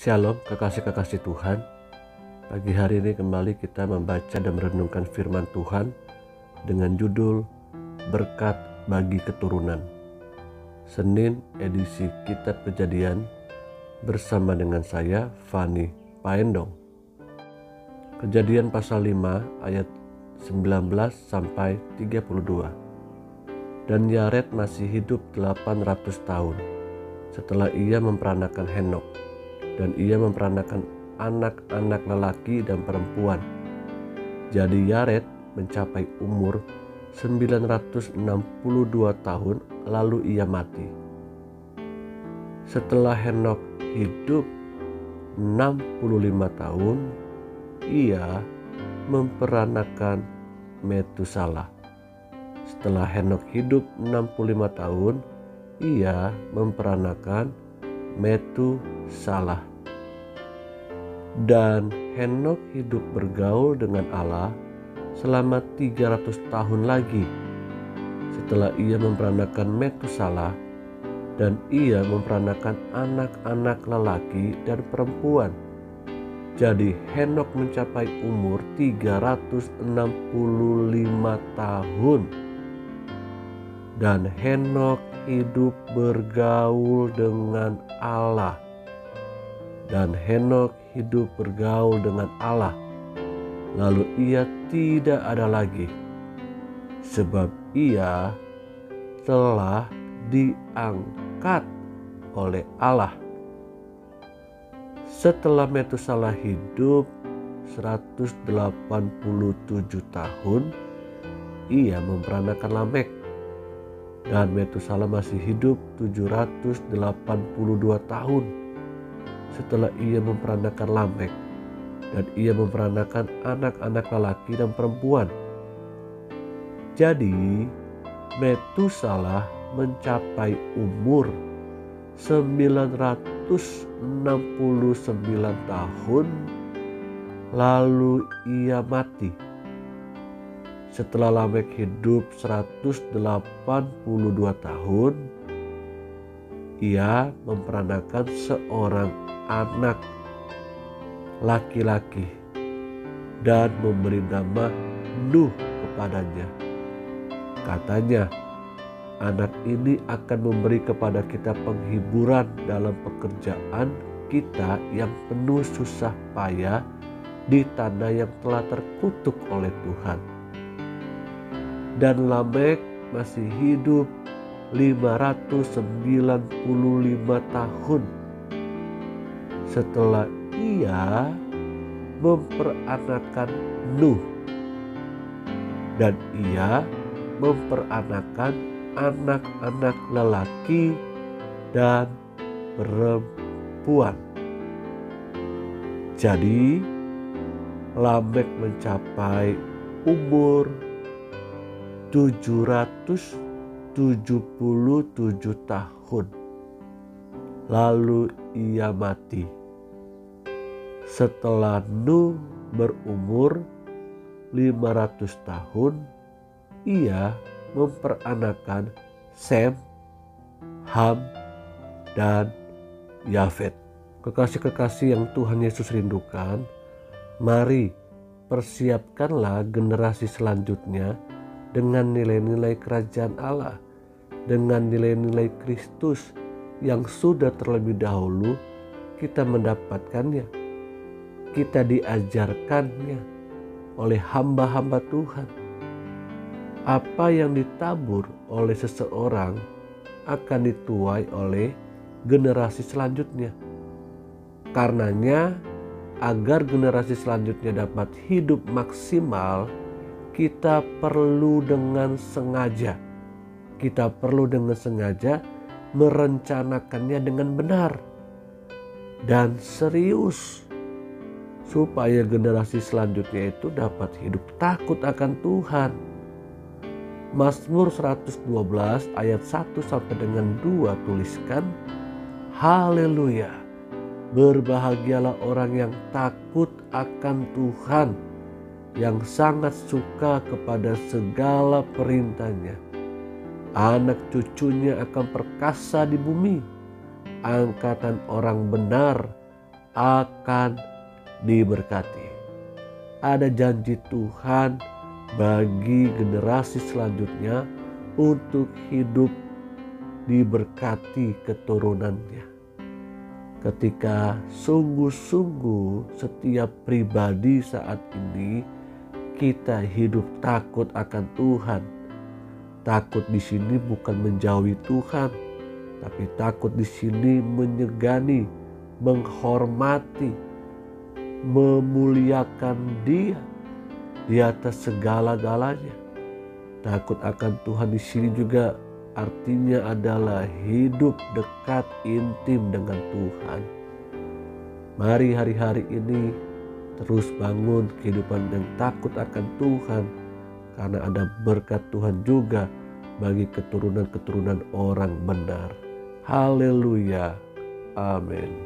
Shalom kekasih-kekasih Tuhan. Pagi hari ini kembali kita membaca dan merenungkan firman Tuhan dengan judul Berkat bagi Keturunan. Senin edisi Kitab Kejadian bersama dengan saya Fani Paendong. Kejadian pasal 5 ayat 19 sampai 32. Dan Yared masih hidup 800 tahun setelah ia memperanakan Henok. Dan ia memperanakan anak-anak lelaki dan perempuan. Jadi Yared mencapai umur 962 tahun lalu ia mati. Setelah Henok hidup 65 tahun, ia memperanakan Metusalah. Setelah Henok hidup 65 tahun, ia memperanakan Metusalah. Dan Henok hidup bergaul dengan Allah selama 300 tahun lagi setelah ia memperanakan Metusalah, dan ia memperanakan anak-anak lelaki dan perempuan. Jadi Henok mencapai umur 365 tahun. Dan Henok hidup bergaul dengan Allah. Dan Henok hidup bergaul dengan Allah. Lalu ia tidak ada lagi, sebab ia telah diangkat oleh Allah. Setelah Metusalah hidup 187 tahun, ia memperanakan Lamek. Dan Metusalah masih hidup 782 tahun setelah ia memperanakan Lamek, dan ia memperanakan anak-anak lelaki dan perempuan. Jadi Metusalah mencapai umur 969 tahun lalu ia mati. Setelah Lamek hidup 182 tahun, ia memperanakan seorang anak laki-laki dan memberi nama Nuh kepadanya. Katanya, anak ini akan memberi kepada kita penghiburan dalam pekerjaan kita yang penuh susah payah di tanah yang telah terkutuk oleh Tuhan. Dan Lamek masih hidup 595 tahun setelah ia memperanakan Nuh, dan ia memperanakan anak-anak lelaki dan perempuan. Jadi Lamek mencapai umur 777 tahun lalu ia mati. Setelah Nuh berumur 500 tahun, ia memperanakan Sem, Ham, dan Yafet. Kekasih-kekasih yang Tuhan Yesus rindukan, mari persiapkanlah generasi selanjutnya dengan nilai-nilai kerajaan Allah, dengan nilai-nilai Kristus yang sudah terlebih dahulu kita mendapatkannya, kita diajarkannya oleh hamba-hamba Tuhan. Apa yang ditabur oleh seseorang akan dituai oleh generasi selanjutnya. Karenanya, agar generasi selanjutnya dapat hidup maksimal, kita perlu dengan sengaja merencanakannya dengan benar dan serius, supaya generasi selanjutnya itu dapat hidup takut akan Tuhan. Mazmur 112 ayat 1 sampai dengan 2 tuliskan, Haleluya, berbahagialah orang yang takut akan Tuhan, yang sangat suka kepada segala perintahnya. Anak cucunya akan perkasa di bumi. Angkatan orang benar akan diberkati. Ada janji Tuhan bagi generasi selanjutnya untuk hidup diberkati keturunannya. Ketika sungguh-sungguh setiap pribadi saat ini kita hidup takut akan Tuhan. Takut di sini bukan menjauhi Tuhan, tapi takut di sini menyegani, menghormati, memuliakan Dia di atas segala-galanya. Takut akan Tuhan di sini juga artinya adalah hidup dekat intim dengan Tuhan. Mari hari-hari ini terus bangun kehidupan yang takut akan Tuhan, karena ada berkat Tuhan juga bagi keturunan-keturunan orang benar. Haleluya. Amin.